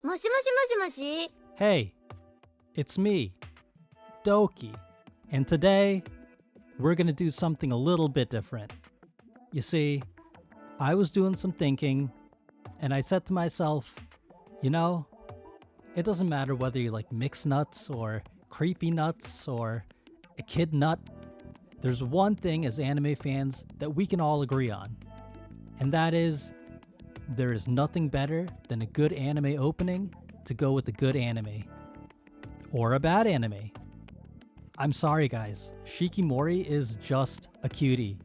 もしもしもしもし Hey, it's me, Doki, and today we're gonna do something a little bit different. You see, I was doing some thinking, and I said to myself, you know, it doesn't matter whether you like mixed nuts or creepy nuts or a kid nut. There's one thing as anime fans that we can all agree on, and that is there is nothing better than a good anime opening to go with a good anime. Or a bad anime. I'm sorry guys, Shikimori is just a cutie.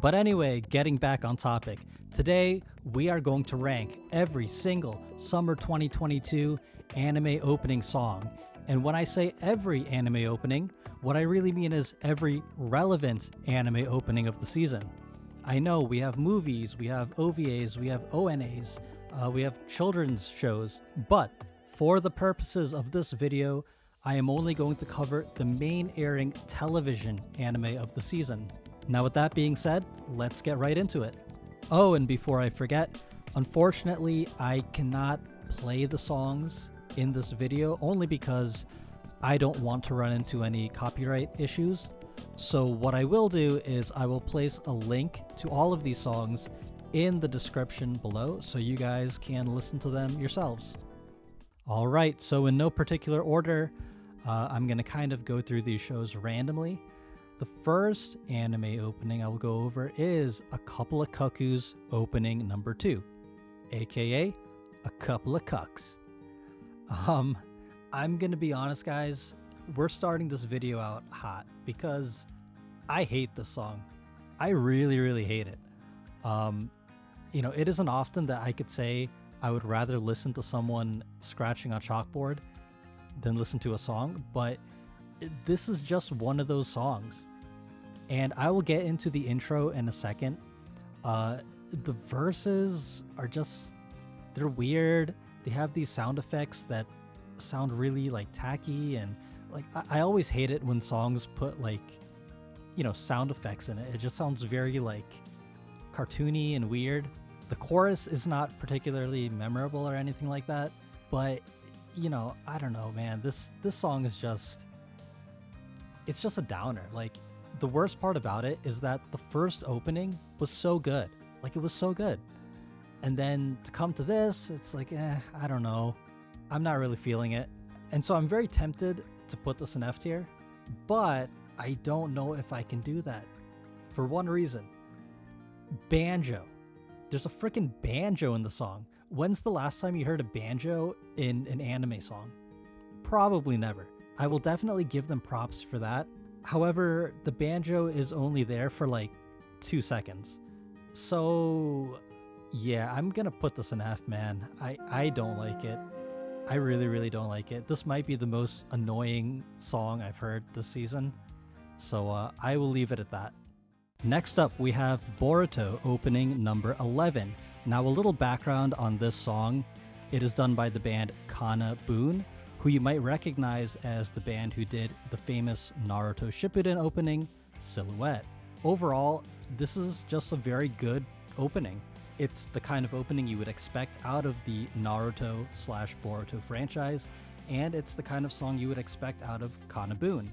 But anyway, getting back on topic, today we are going to rank every single summer 2022 anime opening song. And when I say every anime opening, what I really mean is every relevant anime opening of the season. I know we have movies, we have OVAs, we have ONAs, we have children's shows, but for the purposes of this video, I am only going to cover the main airing television anime of the season. Now with that being said, let's get right into it. Oh, and before I forget, unfortunately I cannot play the songs in this video only because I don't want to run into any copyright issues. So what I will do is I will place a link to all of these songs in the description below so you guys can listen to them yourselves. Alright, so in no particular order, I'm going to kind of go through these shows randomly. The first anime opening I will go over is A Couple of Cuckoos opening number 2, aka A Couple of Cucks. I'm going to be honest guys, we're starting this video out hot because I hate this song. I really hate it. You know, it isn't often that I could say I would rather listen to someone scratching on chalkboard than listen to a song, but this is just one of those songs. And I will get into the intro in a second. The verses are just, they're weird. They have these sound effects that sound really like tacky, and like I always hate it when songs put like, you know, sound effects in it. It just sounds very like cartoony and weird. The chorus is not particularly memorable or anything like that, but you know, I don't know, man. This song is just, it's just a downer. Like the worst part about it is that the first opening was so good. Like it was so good. And then to come to this, it's like, I don't know. I'm not really feeling it. And so I'm very tempted to put this in F tier, but I don't know if I can do that for one reason. Banjo. There's a freaking banjo in the song. When's the last time you heard a banjo in an anime song? Probably never. I will definitely give them props for that. However, the banjo is only there for like 2 seconds. So yeah, I'm gonna put this in F, man. I don't like it. I really don't like it. This might be the most annoying song I've heard this season. So I will leave it at that. Next up, we have Boruto opening number 11. Now, a little background on this song. It is done by the band KANA-BOON, who you might recognize as the band who did the famous Naruto Shippuden opening, Silhouette. Overall, this is just a very good opening. It's the kind of opening you would expect out of the Naruto/Boruto franchise, and it's the kind of song you would expect out of KANA-BOON.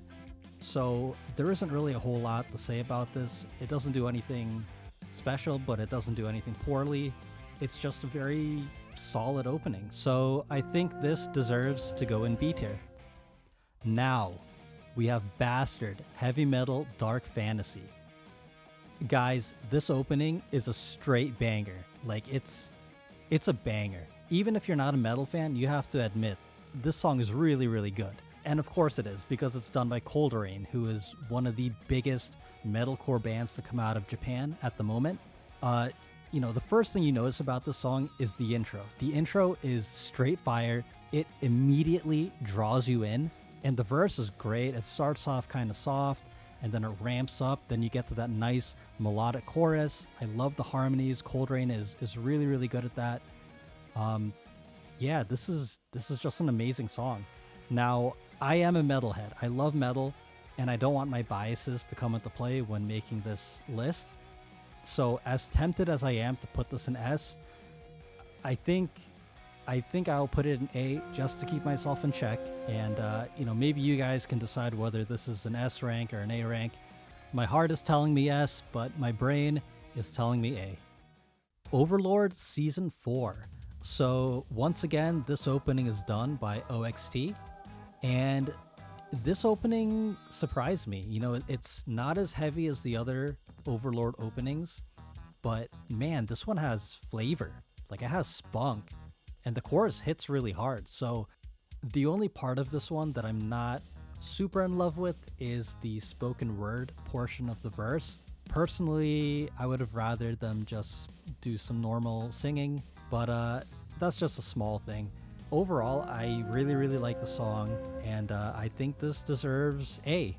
So there isn't really a whole lot to say about this. It doesn't do anything special, but it doesn't do anything poorly. It's just a very solid opening. So I think this deserves to go in B tier. Now, we have Bastard Heavy Metal Dark Fantasy. Guys, this opening is a straight banger. Like it's a banger. Even if you're not a metal fan, you have to admit this song is really good. And of course it is, because it's done by COLDRAIN, who is one of the biggest metalcore bands to come out of Japan at the moment. You know, the first thing you notice about this song is the intro. The intro is straight fire. It immediately draws you in, and the verse is great. It starts off kind of soft, and then it ramps up. Then you get to that nice melodic chorus. I love the harmonies. COLDRAIN is really good at that. Yeah, this is just an amazing song. Now, I am a metalhead. I love metal, and I don't want my biases to come into play when making this list. So as tempted as I am to put this in S, I think I think I'll put it in A just to keep myself in check. And, maybe you guys can decide whether this is an S rank or an A rank. My heart is telling me S, but my brain is telling me A. Overlord Season 4. So once again, this opening is done by OXT. And this opening surprised me. It's not as heavy as the other Overlord openings, but man, this one has flavor. Like, it has spunk, and the chorus hits really hard. So the only part of this one that I'm not super in love with is the spoken word portion of the verse. Personally, I would have rather them just do some normal singing, but that's just a small thing. Overall, I really, really like the song, and I think this deserves A.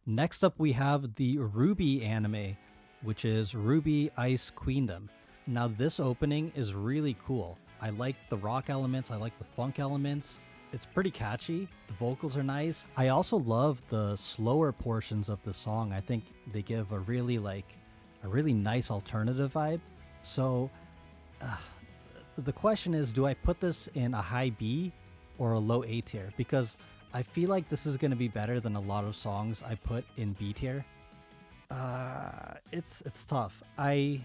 Next up, we have the RWBY anime, which is RWBY Ice Queendom. Now, this opening is really cool. I like the rock elements, I like the funk elements. It's pretty catchy, the vocals are nice. I also love the slower portions of the song. I think they give a really nice alternative vibe. So, the question is, do I put this in a high B or a low A tier? Because I feel like this is going to be better than a lot of songs I put in B tier. It's tough. I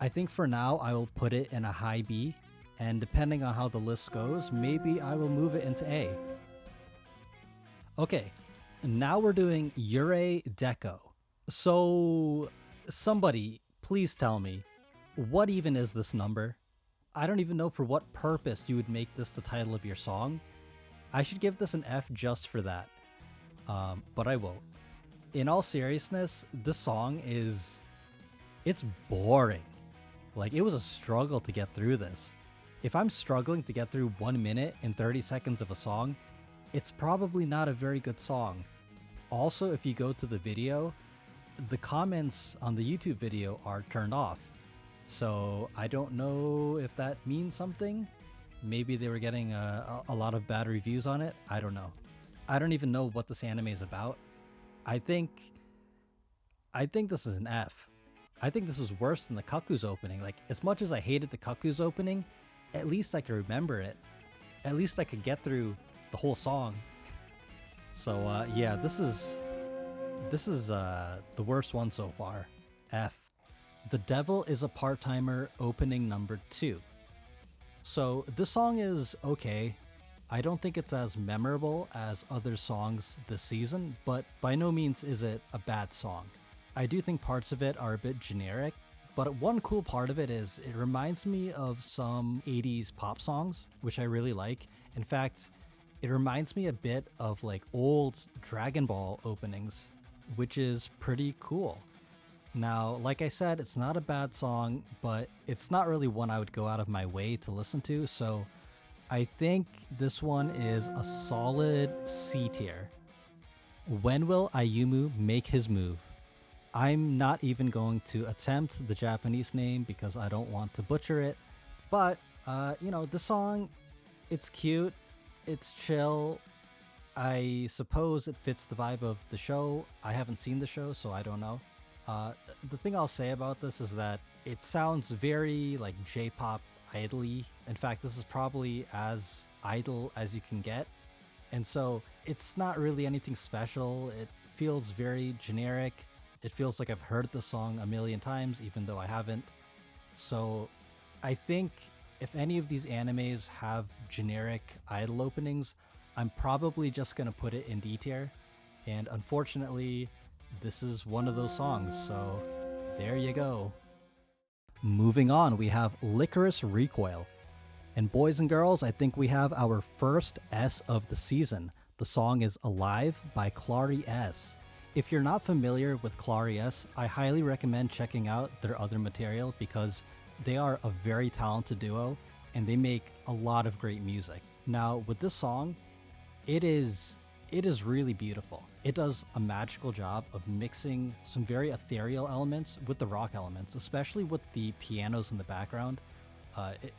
think for now I will put it in a high B, and depending on how the list goes, maybe I will move it into A. Okay, now we're doing Yurei Deco. So somebody please tell me, what even is this number? I don't even know for what purpose you would make this the title of your song. I should give this an F just for that, but I won't. In all seriousness, this song it's boring. Like, it was a struggle to get through this. If I'm struggling to get through 1 minute and 30 seconds of a song, it's probably not a very good song. Also, if you go to the video, the comments on the YouTube video are turned off. So I don't know if that means something. Maybe they were getting a lot of bad reviews on it. I don't know. I don't even know what this anime is about. I think this is an F. I think this is worse than the Cuckoos opening. Like, as much as I hated the Cuckoos opening, at least I could remember it. At least I could get through the whole song. So yeah, this is the worst one so far. F. The Devil is a Part-Timer opening number 2. So this song is okay. I don't think it's as memorable as other songs this season, but by no means is it a bad song. I do think parts of it are a bit generic, but one cool part of it is it reminds me of some 80s pop songs, which I really like. In fact, it reminds me a bit of like old Dragon Ball openings, which is pretty cool. Now, like I said, it's not a bad song, but it's not really one I would go out of my way to listen to, so I think this one is a solid C tier. When will Ayumu make his move? I'm not even going to attempt the Japanese name because I don't want to butcher it, but this song, it's cute, it's chill. I suppose it fits the vibe of the show. I haven't seen the show, so I don't know. The thing I'll say about this is that it sounds very like J-pop idly. In fact, this is probably as idle as you can get. And so it's not really anything special. It feels very generic. It feels like I've heard the song a million times, even though I haven't. So I think if any of these animes have generic idle openings, I'm probably just going to put it in D tier. And unfortunately, this is one of those songs, so there you go. Moving on, we have Lycoris Recoil. And boys and girls, I think we have our first S of the season. The song is Alive by ClariS. If you're not familiar with ClariS, I highly recommend checking out their other material because they are a very talented duo and they make a lot of great music. Now, with this song, it is really beautiful. It does a magical job of mixing some very ethereal elements with the rock elements, especially with the pianos in the background.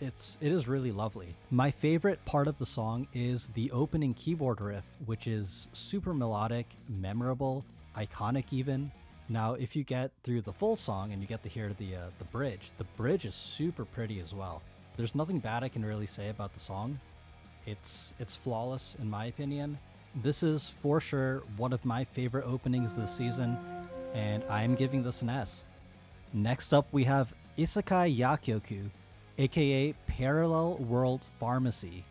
It is really lovely. My favorite part of the song is the opening keyboard riff, which is super melodic, memorable, iconic even. Now, if you get through the full song and you get to hear the bridge is super pretty as well. There's nothing bad I can really say about the song. It's flawless in my opinion. This is for sure one of my favorite openings this season, and I'm giving this an S. Next up we have Isekai Yakyoku, aka Parallel World Pharmacy.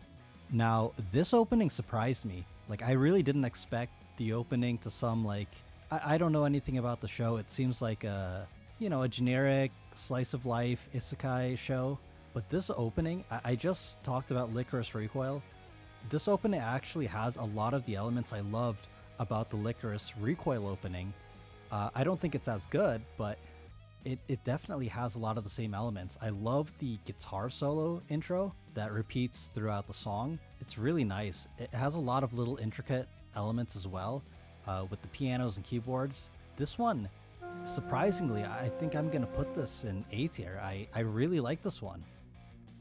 Now, this opening surprised me. Like, I really didn't expect the opening to some, like, I don't know anything about the show. It seems like a generic slice of life isekai show. But this opening, I just talked about Lycoris Recoil. This opening actually has a lot of the elements I loved about the Lycoris Recoil opening. I don't think it's as good, but it definitely has a lot of the same elements. I love the guitar solo intro that repeats throughout the song. It's really nice. It has a lot of little intricate elements as well, with the pianos and keyboards. This one, surprisingly, I think I'm gonna put this in A tier. I really like this one.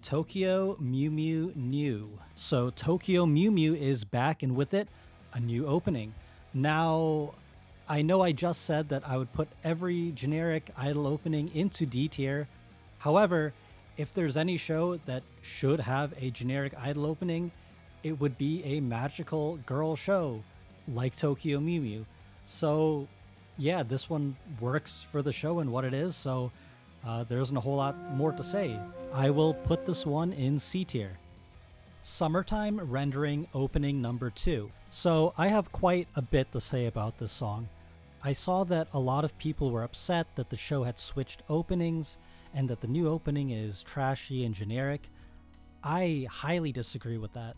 Tokyo Mew Mew New. So Tokyo Mew Mew is back, and with it, a new opening. Now, I know I just said that I would put every generic idol opening into D tier. However, if there's any show that should have a generic idol opening, it would be a magical girl show like Tokyo Mew Mew. So yeah, this one works for the show and what it is, so there isn't a whole lot more to say. I will put this one in C tier. Summertime Rendering opening number 2. So I have quite a bit to say about this song. I saw that a lot of people were upset that the show had switched openings and that the new opening is trashy and generic. I highly disagree with that.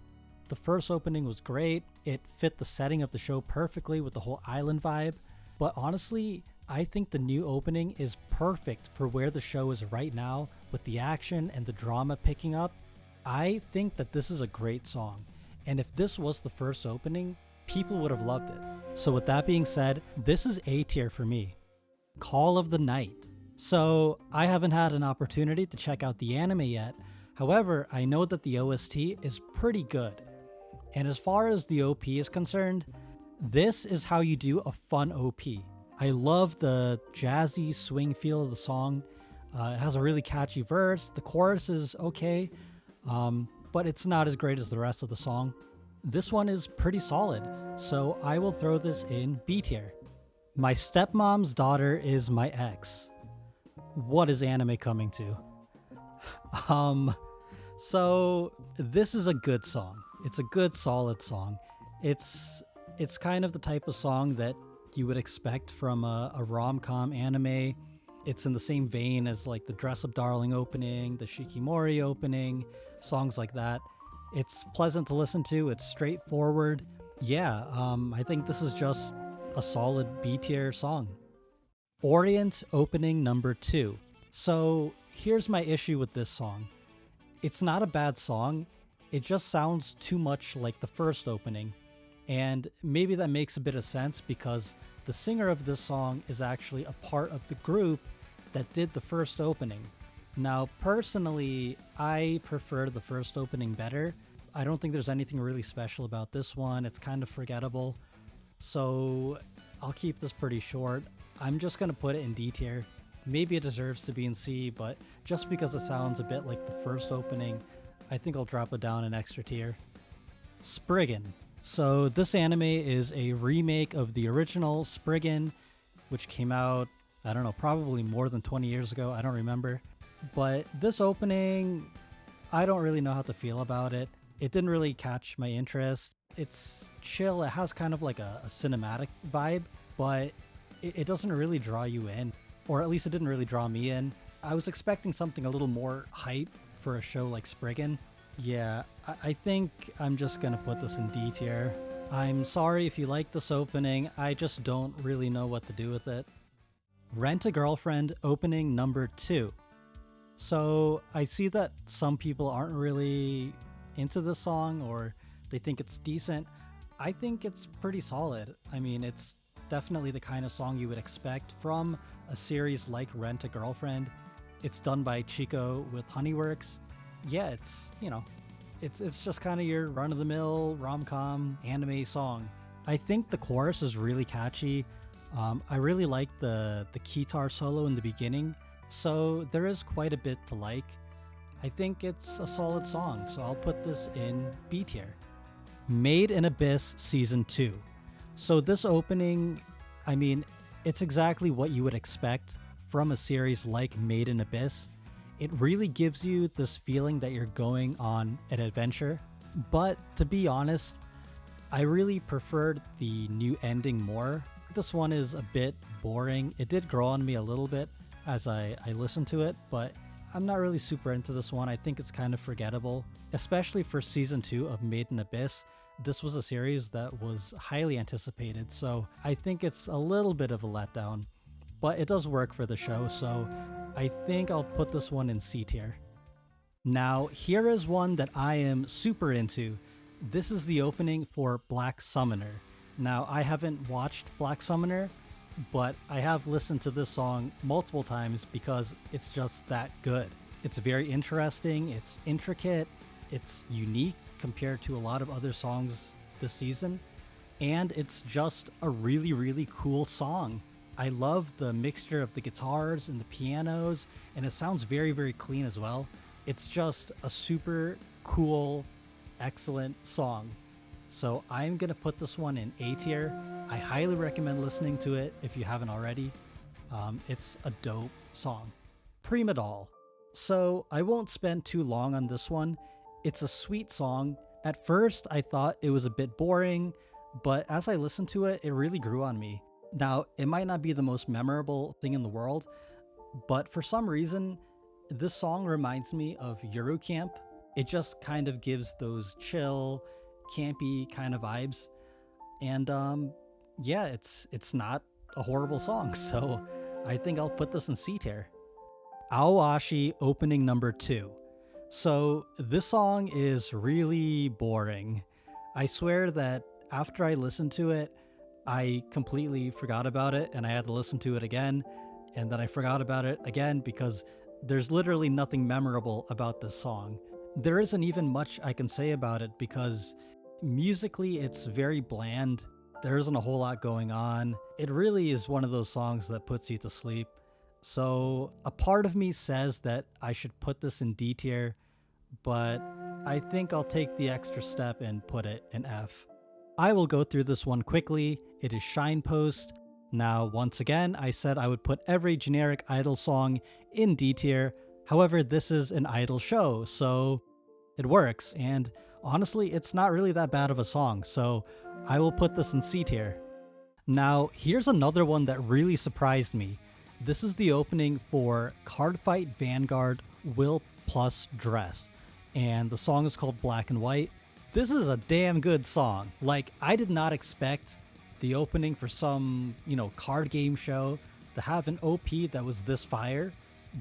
The first opening was great. It fit the setting of the show perfectly with the whole island vibe. But honestly, I think the new opening is perfect for where the show is right now, with the action and the drama picking up. I think that this is a great song, and if this was the first opening, people would have loved it. So with that being said, this is A tier for me. Call of the Night. So I haven't had an opportunity to check out the anime yet. However, I know that the OST is pretty good. And as far as the OP is concerned, this is how you do a fun OP. I love the jazzy swing feel of the song. It has a really catchy verse. The chorus is okay, but it's not as great as the rest of the song. This one is pretty solid, so I will throw this in B tier. My Stepmom's Daughter is My Ex. What is anime coming to? So this is a good song. It's a good, solid song. It's kind of the type of song that you would expect from a rom-com anime. It's in the same vein as like the Dress Up Darling opening, the Shikimori opening, songs like that. It's pleasant to listen to. It's straightforward. Yeah, I think this is just a solid B tier song. Orient opening number 2. So here's my issue with this song. It's not a bad song. It just sounds too much like the first opening. And maybe that makes a bit of sense because the singer of this song is actually a part of the group that did the first opening. Now, personally, I prefer the first opening better. I don't think there's anything really special about this one. It's kind of forgettable. So I'll keep this pretty short. I'm just going to put it in D tier. Maybe it deserves to be in C, but just because it sounds a bit like the first opening, I think I'll drop it down an extra tier. Spriggan. So this anime is a remake of the original Spriggan, which came out, I don't know, probably more than 20 years ago. I don't remember. But this opening, I don't really know how to feel about it. It didn't really catch my interest. It's chill. It has kind of like a cinematic vibe, but it doesn't really draw you in, or at least it didn't really draw me in. I was expecting something a little more hype for a show like Spriggan. Yeah, I think I'm just gonna put this in D tier. I'm sorry if you like this opening, I just don't really know what to do with it. Rent a Girlfriend opening number 2. So I see that some people aren't really into this song, or they think it's decent. I think it's pretty solid. I mean, it's definitely the kind of song you would expect from a series like Rent a Girlfriend. It's done by Chico with Honeyworks. Yeah, it's just kind of your run-of-the-mill rom-com anime song. I think the chorus is really catchy. I really like the guitar solo in the beginning, so there is quite a bit to like. I think it's a solid song, so I'll put this in B tier. Made in Abyss Season 2. So this opening, I mean, it's exactly what you would expect from a series like Made in Abyss. It really gives you this feeling that you're going on an adventure. But to be honest, I really preferred the new ending more. This one is a bit boring. It did grow on me a little bit as I listened to it, but I'm not really super into this one. I think it's kind of forgettable, especially for Season 2 of Made in Abyss. This was a series that was highly anticipated, so I think it's a little bit of a letdown, but it does work for the show, so I think I'll put this one in C tier. Now, here is one that I am super into. This is the opening for Black Summoner. Now, I haven't watched Black Summoner, but I have listened to this song multiple times because it's just that good. It's very interesting, it's intricate, it's unique compared to a lot of other songs this season, and it's just a really, really cool song. I love the mixture of the guitars and the pianos, and it sounds very, very clean as well. It's just a super cool, excellent song. So I'm going to put this one in A tier. I highly recommend listening to it if you haven't already. It's a dope song. Prima Doll. So I won't spend too long on this one. It's a sweet song. At first, I thought it was a bit boring, but as I listened to it, it really grew on me. Now, it might not be the most memorable thing in the world, but for some reason, this song reminds me of Eurocamp. It just kind of gives those chill, campy kind of vibes. And yeah, it's not a horrible song, so I think I'll put this in C tier. Aoashi opening number 2. So this song is really boring. I swear that after I listened to it, I completely forgot about it and I had to listen to it again, and then I forgot about it again because there's literally nothing memorable about this song. There isn't even much I can say about it because musically it's very bland. There isn't a whole lot going on. It really is one of those songs that puts you to sleep. So a part of me says that I should put this in D tier, but I think I'll take the extra step and put it in F. I will go through this one quickly. It is Shinepost. Now, once again, I said I would put every generic idol song in D tier. However, this is an idol show, so it works. And honestly, it's not really that bad of a song, so I will put this in C tier. Now, here's another one that really surprised me. This is the opening for Cardfight Vanguard Will Plus Dress, and the song is called Black and White. This is a damn good song. Like, I did not expect the opening for some, card game show to have an OP that was this fire,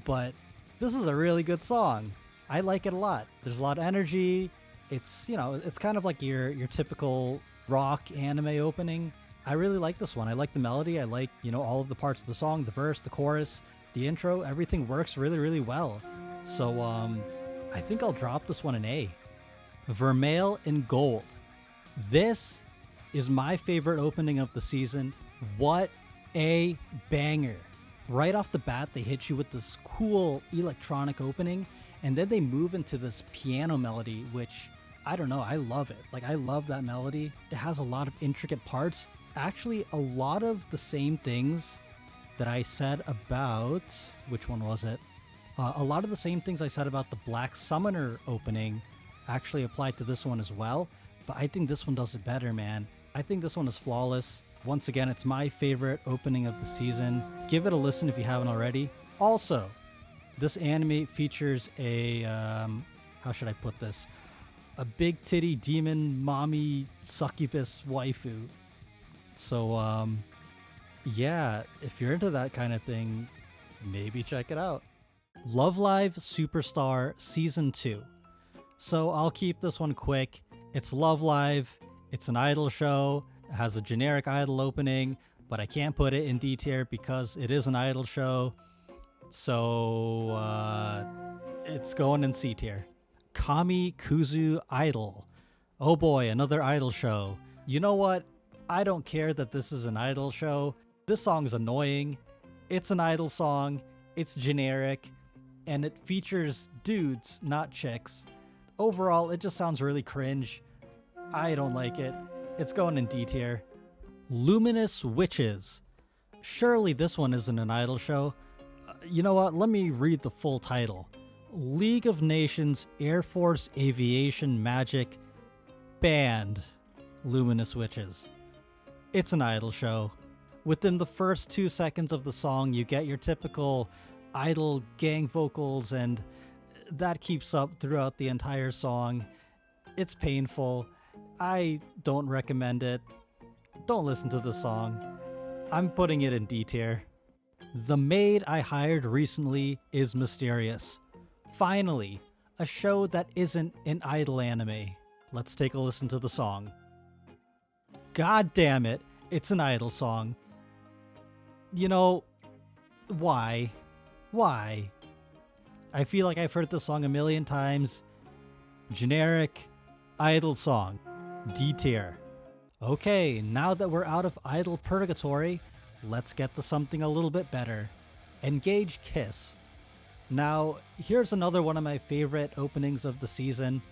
but this is a really good song. I like it a lot. There's a lot of energy. It's, it's kind of like your typical rock anime opening. I really like this one. I like the melody. I like, all of the parts of the song, the verse, the chorus, the intro, everything works really, really well. So, I think I'll drop this one in A. Vermeil in Gold. This is my favorite opening of the season. What a banger. Right off the bat, they hit you with this cool electronic opening, and then they move into this piano melody, which, I don't know, I love it. Like, I love that melody. It has a lot of intricate parts. Actually, a lot of the same things that I said about, which one was it? A lot of the same things I said about the Black Summoner opening actually applied to this one as well, but I think this one does it better, man. I think this one is flawless. Once again, it's my favorite opening of the season. Give it a listen if you haven't already. Also, this anime features a, how should I put this? A big titty demon mommy succubus waifu. So, yeah, if you're into that kind of thing, maybe check it out. Love Live Superstar Season 2. So I'll keep this one quick. It's Love Live. It's an idol show. It has a generic idol opening, but I can't put it in D tier because it is an idol show. So it's going in C tier. Kami Kuzu Idol. Oh boy, another idol show. You know what? I don't care that this is an idol show. This song is annoying. It's an idol song. It's generic. and it features dudes, not chicks. Overall, it just sounds really cringe. I don't like it. It's going in D tier. Luminous Witches. Surely this one isn't an idol show. You know what? Let me read the full title. League of Nations Air Force Aviation Magic Band Luminous Witches. It's an idol show. Within the first 2 seconds of the song, you get your typical idol gang vocals, and that keeps up throughout the entire song. It's painful. I don't recommend it. Don't listen to the song. I'm putting it in D tier. The maid I hired recently is mysterious. Finally, a show that isn't an idol anime. Let's take a listen to the song. God damn it, it's an idol song. You know, why? Why? I feel like I've heard this song a million times. Generic idol song. D tier. Okay, now that we're out of idol purgatory, let's get to something a little bit better. Engage Kiss. Now, here's another one of my favorite openings of the season.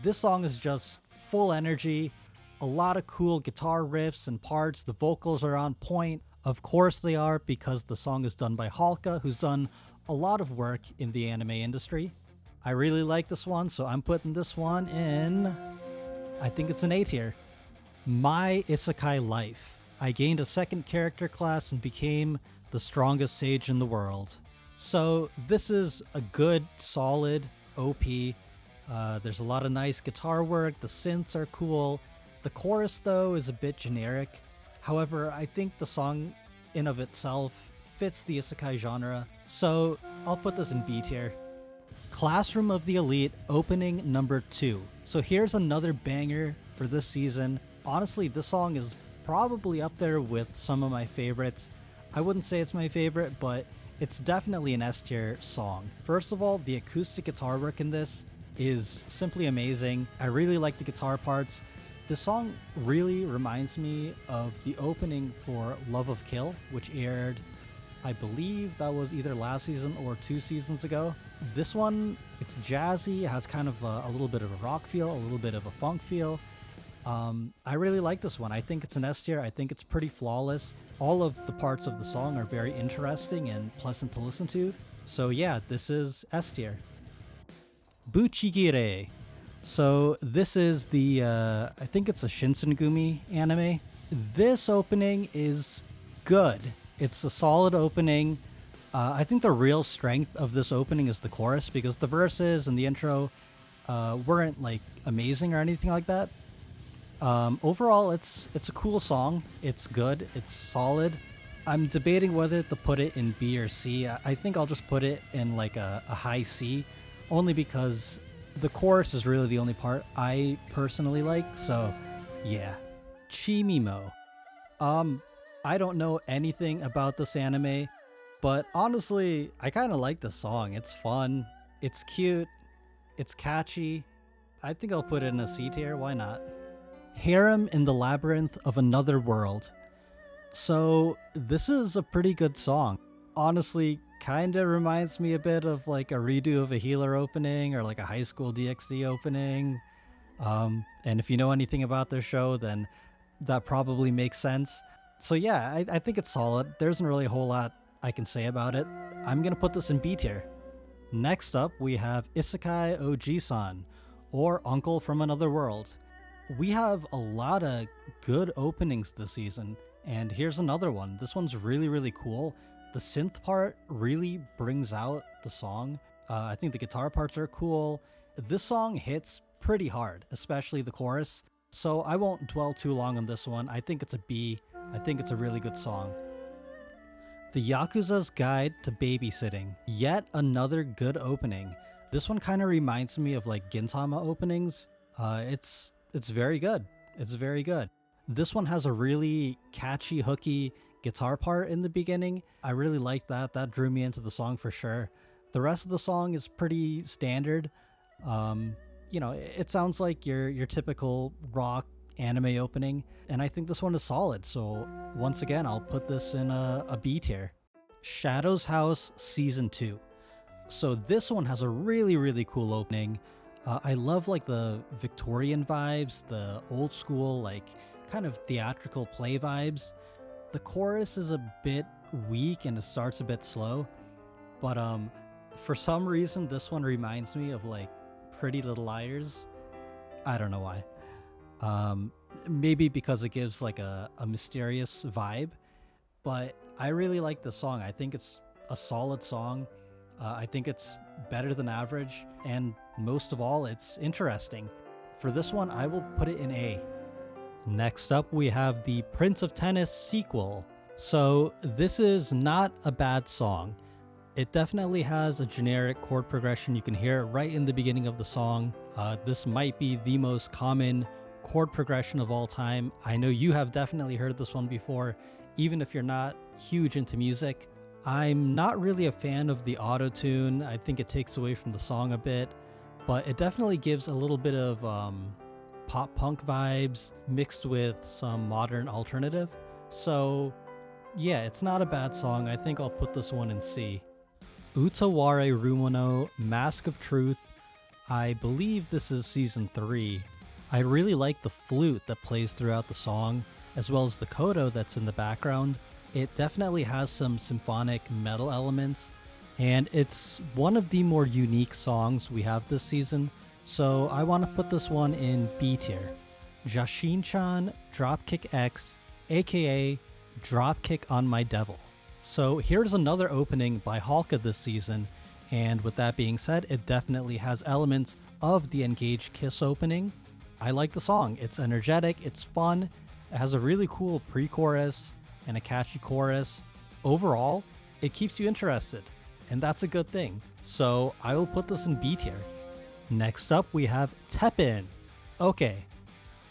This song is just full energy, a lot of cool guitar riffs and parts. The vocals are on point. Of course they are, because the song is done by Halka, who's done a lot of work in the anime industry. I really like this one, so I'm putting this one in, I think it's an A tier. My Isekai Life. I gained a second character class and became the strongest sage in the world. So this is a good, solid OP. There's a lot of nice guitar work. The synths are cool. The chorus, though, is a bit generic. However, I think the song in of itself fits the isekai genre, so I'll put this in B tier. Classroom of the Elite opening number 2. So here's another banger for this season. Honestly, this song is probably up there with some of my favorites. I wouldn't say it's my favorite, but it's definitely an S tier song. First of all, the acoustic guitar work in this is simply amazing. I really like the guitar parts. This song really reminds me of the opening for Love of Kill, which aired, I believe that was either last season or 2 seasons ago. This one, it's jazzy, it has kind of a little bit of a rock feel, a little bit of a funk feel. I really like this one. I think it's an S tier. I think it's pretty flawless. All of the parts of the song are very interesting and pleasant to listen to. So yeah, this is S tier. Buchigire. So this is the, I think it's a Shinsengumi anime. This opening is good. It's a solid opening. I think the real strength of this opening is the chorus, because the verses and the intro weren't like amazing or anything like that. Overall, it's a cool song. It's good. It's solid. I'm debating whether to put it in B or C. I think I'll just put it in like a high C, only because the chorus is really the only part I personally like. So yeah. Chimimo. I don't know anything about this anime, but honestly, I kind of like this song. It's fun. It's cute. It's catchy. I think I'll put it in a C tier. Why not? Harem in the Labyrinth of Another World. So this is a pretty good song. Honestly, kind of reminds me a bit of like a redo of a Healer opening or like a High School DxD opening. And if you know anything about their show, then that probably makes sense. So yeah, I think it's solid. There isn't really a whole lot I can say about it. I'm going to put this in B tier. Next up, we have Isekai Oji-san, or Uncle from Another World. We have a lot of good openings this season, and here's another one. This one's really, really cool. The synth part really brings out the song. I think the guitar parts are cool. This song hits pretty hard, especially the chorus. So I won't dwell too long on this one. I think it's a B. I think it's a really good song. The Yakuza's Guide to Babysitting. Yet another good opening. This one kind of reminds me of like Gintama openings. It's very good. It's very good. This one has a really catchy, hooky guitar part in the beginning. I really like that. That drew me into the song for sure. The rest of the song is pretty standard. You know, it sounds like your typical rock anime opening, and I think this one is solid. So once again, I'll put this in a B tier. Shadow's House Season 2. So this one has a really, really cool opening. I love like the Victorian vibes, the old school, like kind of theatrical play vibes. The chorus is a bit weak and it starts a bit slow, but for some reason this one reminds me of like Pretty Little Liars. I don't know why. Maybe because it gives like a mysterious vibe, but I really like the song. I think it's a solid song. I think it's better than average, and most of all, it's interesting. For this one, I will put it in A. Next up, we have the Prince of Tennis sequel. So this is not a bad song. It definitely has a generic chord progression. You can hear it right in the beginning of the song. This might be the most common chord progression of all time. I know you have definitely heard this one before, even if you're not huge into music. I'm not really a fan of the auto-tune. I think it takes away from the song a bit, but it definitely gives a little bit of pop punk vibes mixed with some modern alternative. So yeah, it's not a bad song. I think I'll put this one in C. Utaware Rumono, Mask of Truth. I believe this is season 3. I really like the flute that plays throughout the song, as well as the koto that's in the background. It definitely has some symphonic metal elements, and it's one of the more unique songs we have this season, so I want to put this one in B tier. Jashin-chan Dropkick X, aka Dropkick on My Devil. So here's another opening by Halka this season, and with that being said, it definitely has elements of the Engaged Kiss opening. I like the song. It's energetic, it's fun, it has a really cool pre-chorus and a catchy chorus. Overall, it keeps you interested, and that's a good thing. So I will put this in B tier. Next up, we have Teppin. Okay,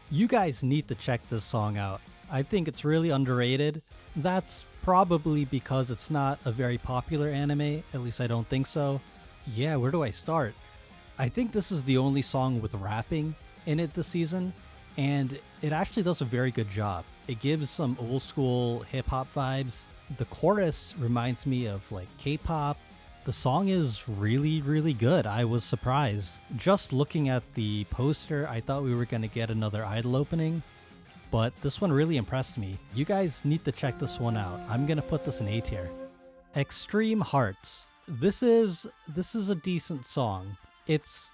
you guys need to check this song out. I think it's really underrated. That's probably because it's not a very popular anime, at least I don't think so. Yeah, where do I start? I think this is the only song with rapping in it this season, and it actually does a very good job. It gives some old school hip hop vibes. The chorus reminds me of like K-pop. The song is really, really good. I was surprised. Just looking at the poster, I thought we were going to get another idol opening, but this one really impressed me. You guys need to check this one out. I'm going to put this in A tier. Extreme Hearts. This is a decent song. It's,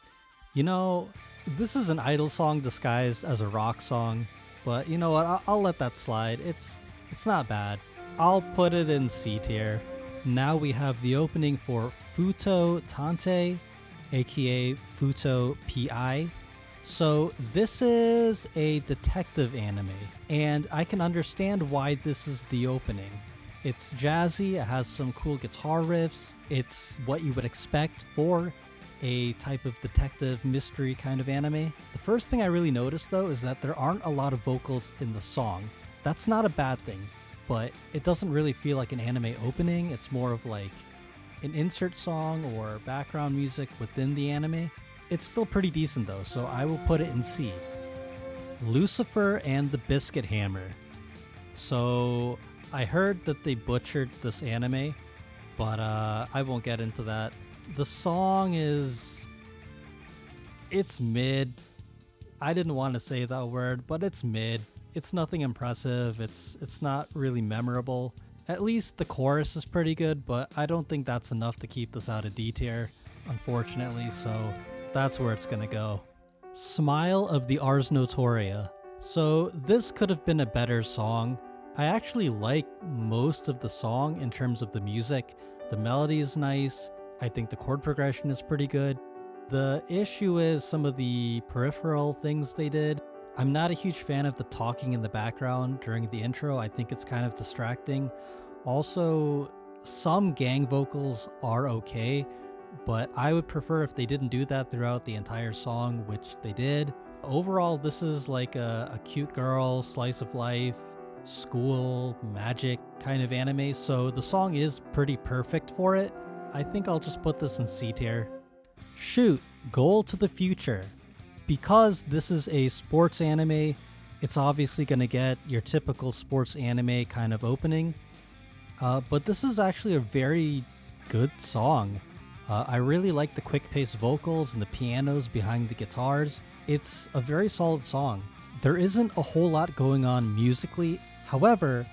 you know, this is an idol song disguised as a rock song, but you know what? I'll let that slide. It's not bad. I'll put it in C tier. Now we have the opening for Futo Tante, aka Futo PI. So this is a detective anime, and I can understand why this is the opening. It's jazzy, it has some cool guitar riffs, it's what you would expect for a type of detective mystery kind of anime. The first thing I really noticed though is that there aren't a lot of vocals in the song. That's not a bad thing, but it doesn't really feel like an anime opening. It's more of like an insert song or background music within the anime. It's still pretty decent though, so I will put it in C. Lucifer and the Biscuit Hammer. So I heard that they butchered this anime, but I won't get into that. The song it's mid. I didn't want to say that word, but it's mid. It's nothing impressive. It's not really memorable. At least the chorus is pretty good, but I don't think that's enough to keep this out of D tier, unfortunately, so that's where it's gonna go. Smile of the Ars Notoria. So this could have been a better song. I actually like most of the song in terms of the music. The melody is nice. I think the chord progression is pretty good. The issue is some of the peripheral things they did. I'm not a huge fan of the talking in the background during the intro. I think it's kind of distracting. Also, some gang vocals are okay, but I would prefer if they didn't do that throughout the entire song, which they did. Overall, this is like a cute girl, slice of life, school, magic kind of anime, so the song is pretty perfect for it. I think I'll just put this in C tier. Shoot, Goal to the Future. Because this is a sports anime, it's obviously going to get your typical sports anime kind of opening. But this is actually a very good song. I really like the quick-paced vocals and the pianos behind the guitars. It's a very solid song. There isn't a whole lot going on musically. However,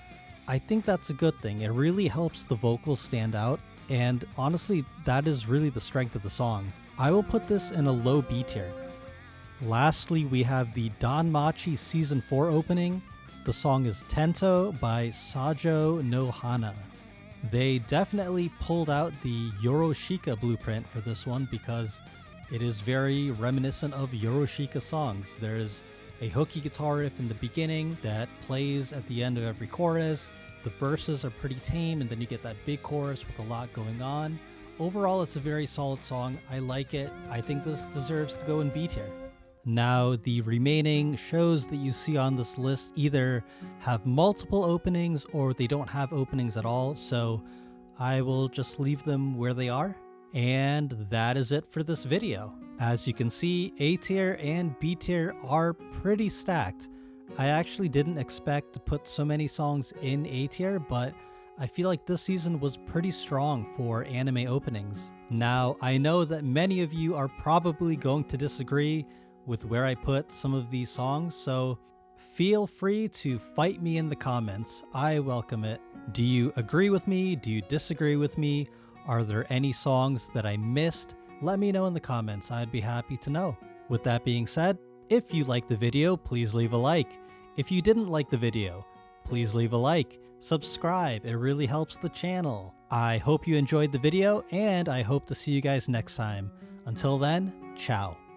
I think that's a good thing. It really helps the vocals stand out, and honestly, that is really the strength of the song. I will put this in a low B tier. Lastly, we have the DanMachi Season 4 opening. The song is Tento by Sajo no Hana. They definitely pulled out the Yoroshika blueprint for this one because it is very reminiscent of Yoroshika songs. There's a hooky guitar riff in the beginning that plays at the end of every chorus. The verses are pretty tame, and then you get that big chorus with a lot going on. Overall, it's a very solid song. I like it. I think this deserves to go in B tier. Now, the remaining shows that you see on this list either have multiple openings or they don't have openings at all, so I will just leave them where they are. And that is it for this video. As you can see, A tier and B tier are pretty stacked. I actually didn't expect to put so many songs in A tier, but I feel like this season was pretty strong for anime openings. Now, I know that many of you are probably going to disagree with where I put some of these songs, so feel free to fight me in the comments. I welcome it. Do you agree with me? Do you disagree with me? Are there any songs that I missed? Let me know in the comments. I'd be happy to know. With that being said, if you liked the video, please leave a like. If you didn't like the video, please leave a like. Subscribe, it really helps the channel. I hope you enjoyed the video, and I hope to see you guys next time. Until then, ciao.